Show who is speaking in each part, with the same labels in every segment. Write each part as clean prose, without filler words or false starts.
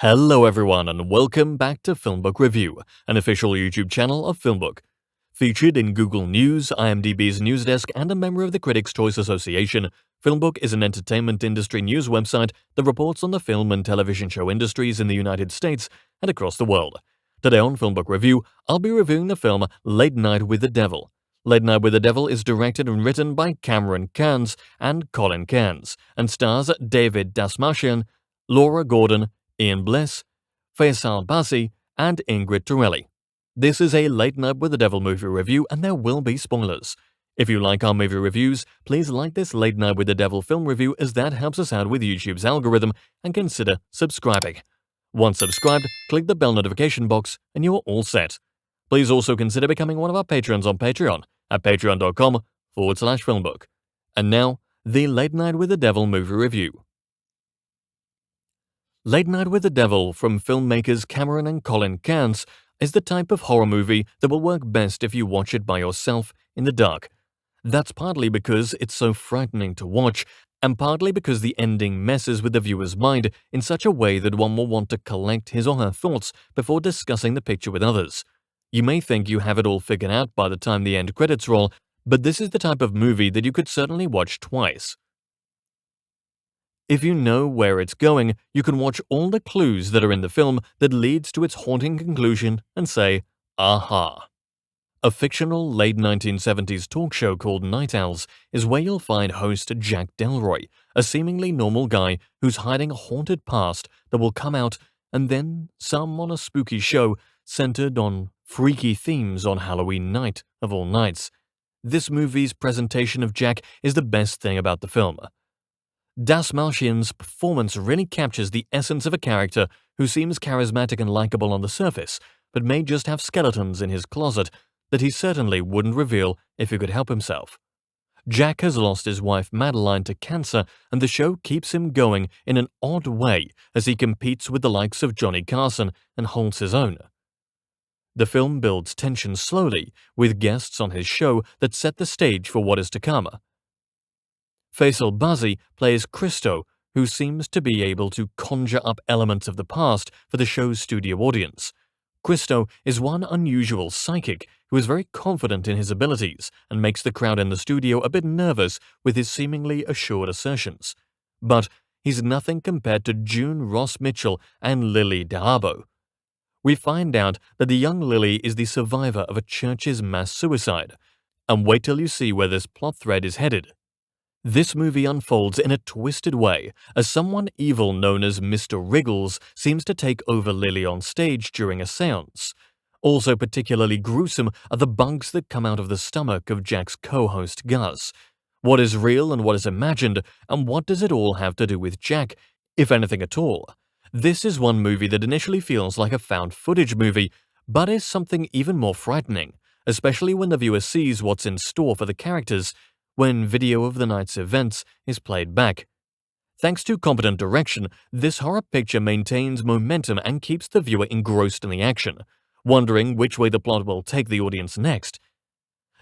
Speaker 1: Hello everyone and welcome back to FilmBook Review, an official YouTube channel of FilmBook. Featured in Google News, IMDb's news desk, and a member of the Critics' Choice Association, FilmBook is an entertainment industry news website that reports on the film and television show industries in the United States and across the world. Today on FilmBook Review, I'll be reviewing the film Late Night with the Devil. Late Night with the Devil is directed and written by Cameron Cairns and Colin Cairns, and stars David Dastmalchian, Laura Gordon, Ian Bliss, Faisal Basi, and Ingrid Torelli. This is a Late Night with the Devil movie review, and there will be spoilers. If you like our movie reviews, please like this Late Night with the Devil film review, as that helps us out with YouTube's algorithm, and consider subscribing. Once subscribed, click the bell notification box and you're all set. Please also consider becoming one of our patrons on Patreon at patreon.com/filmbook. And now, the Late Night with the Devil movie review. Late Night with the Devil from filmmakers Cameron and Colin Cairns is the type of horror movie that will work best if you watch it by yourself in the dark. That's partly because it's so frightening to watch, and partly because the ending messes with the viewer's mind in such a way that one will want to collect his or her thoughts before discussing the picture with others. You may think you have it all figured out by the time the end credits roll, but this is the type of movie that you could certainly watch twice. If you know where it's going, you can watch all the clues that are in the film that leads to its haunting conclusion and say, aha. A fictional late 1970s talk show called Night Owls is where you'll find host Jack Delroy, a seemingly normal guy who's hiding a haunted past that will come out, and then some on a spooky show centered on freaky themes on Halloween night of all nights. This movie's presentation of Jack is the best thing about the film. Dastmalchian's performance really captures the essence of a character who seems charismatic and likable on the surface, but may just have skeletons in his closet that he certainly wouldn't reveal if he could help himself. Jack has lost his wife Madeline to cancer, and the show keeps him going in an odd way as he competes with the likes of Johnny Carson and holds his own. The film builds tension slowly, with guests on his show that set the stage for what is to come. Faisal Basi plays Christo, who seems to be able to conjure up elements of the past for the show's studio audience. Christo is one unusual psychic who is very confident in his abilities and makes the crowd in the studio a bit nervous with his seemingly assured assertions. But he's nothing compared to June Ross Mitchell and Lily D'Abo. We find out that the young Lily is the survivor of a church's mass suicide, and wait till you see where this plot thread is headed. This movie unfolds in a twisted way, as someone evil known as Mr. Wriggles seems to take over Lily on stage during a seance. Also particularly gruesome are the bugs that come out of the stomach of Jack's co-host Gus. What is real and what is imagined, and what does it all have to do with Jack, if anything at all? This is one movie that initially feels like a found footage movie, but is something even more frightening, especially when the viewer sees what's in store for the characters when video of the night's events is played back. Thanks to competent direction, this horror picture maintains momentum and keeps the viewer engrossed in the action, wondering which way the plot will take the audience next.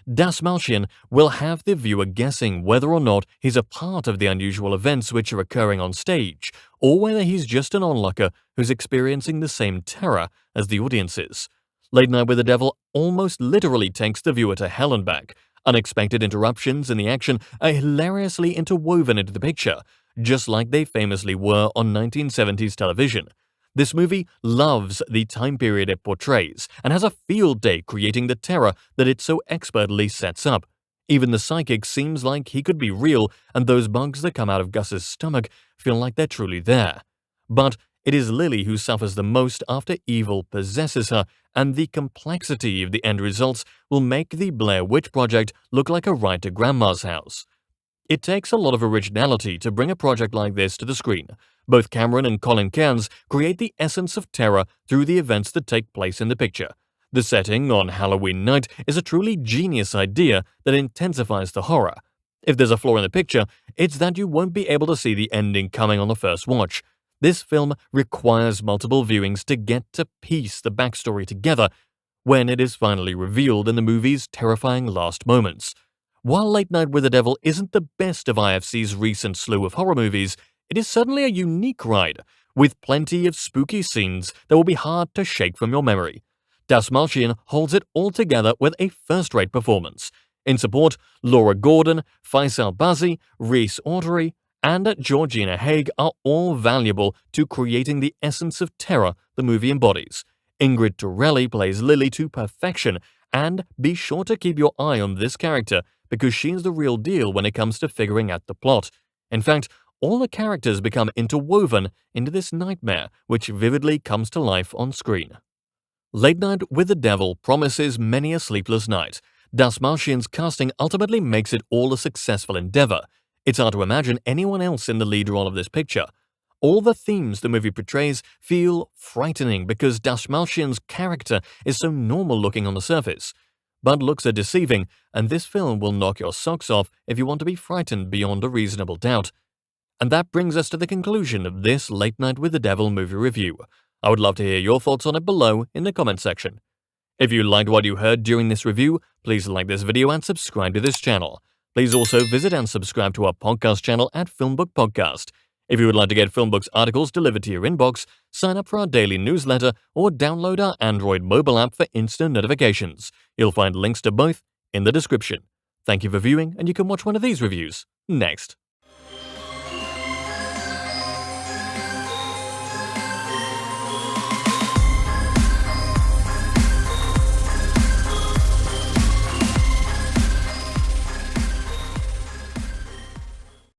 Speaker 1: Dastmalchian will have the viewer guessing whether or not he's a part of the unusual events which are occurring on stage, or whether he's just an onlooker who's experiencing the same terror as the audience is. Late Night with the Devil almost literally takes the viewer to hell and back. Unexpected interruptions in the action are hilariously interwoven into the picture, just like they famously were on 1970s television. This movie loves the time period it portrays and has a field day creating the terror that it so expertly sets up. Even the psychic seems like he could be real, and those bugs that come out of Gus's stomach feel like they're truly there. But it is Lily who suffers the most after evil possesses her, and the complexity of the end results will make the Blair Witch Project look like a ride to Grandma's house. It takes a lot of originality to bring a project like this to the screen. Both Cameron and Colin Cairns create the essence of terror through the events that take place in the picture. The setting on Halloween night is a truly genius idea that intensifies the horror. If there's a flaw in the picture, it's that you won't be able to see the ending coming on the first watch. This film requires multiple viewings to get to piece the backstory together when it is finally revealed in the movie's terrifying last moments. While Late Night with the Devil isn't the best of IFC's recent slew of horror movies, it is certainly a unique ride, with plenty of spooky scenes that will be hard to shake from your memory. Dastmalchian holds it all together with a first-rate performance. In support, Laura Gordon, Faisal Bazi, Rhys Auditory, and Georgina Haig are all valuable to creating the essence of terror the movie embodies. Ingrid Torelli plays Lily to perfection, and be sure to keep your eye on this character because she's the real deal when it comes to figuring out the plot. In fact, all the characters become interwoven into this nightmare which vividly comes to life on screen. Late Night with the Devil promises many a sleepless night. Dastmalchian's casting ultimately makes it all a successful endeavor. It's hard to imagine anyone else in the lead role of this picture. All the themes the movie portrays feel frightening because Dastmalchian's character is so normal-looking on the surface. But looks are deceiving, and this film will knock your socks off if you want to be frightened beyond a reasonable doubt. And that brings us to the conclusion of this Late Night with the Devil movie review. I would love to hear your thoughts on it below in the comment section. If you liked what you heard during this review, please like this video and subscribe to this channel. Please also visit and subscribe to our podcast channel at FilmBook Podcast. If you would like to get FilmBook's articles delivered to your inbox, sign up for our daily newsletter or download our Android mobile app for instant notifications. You'll find links to both in the description. Thank you for viewing, and you can watch one of these reviews next.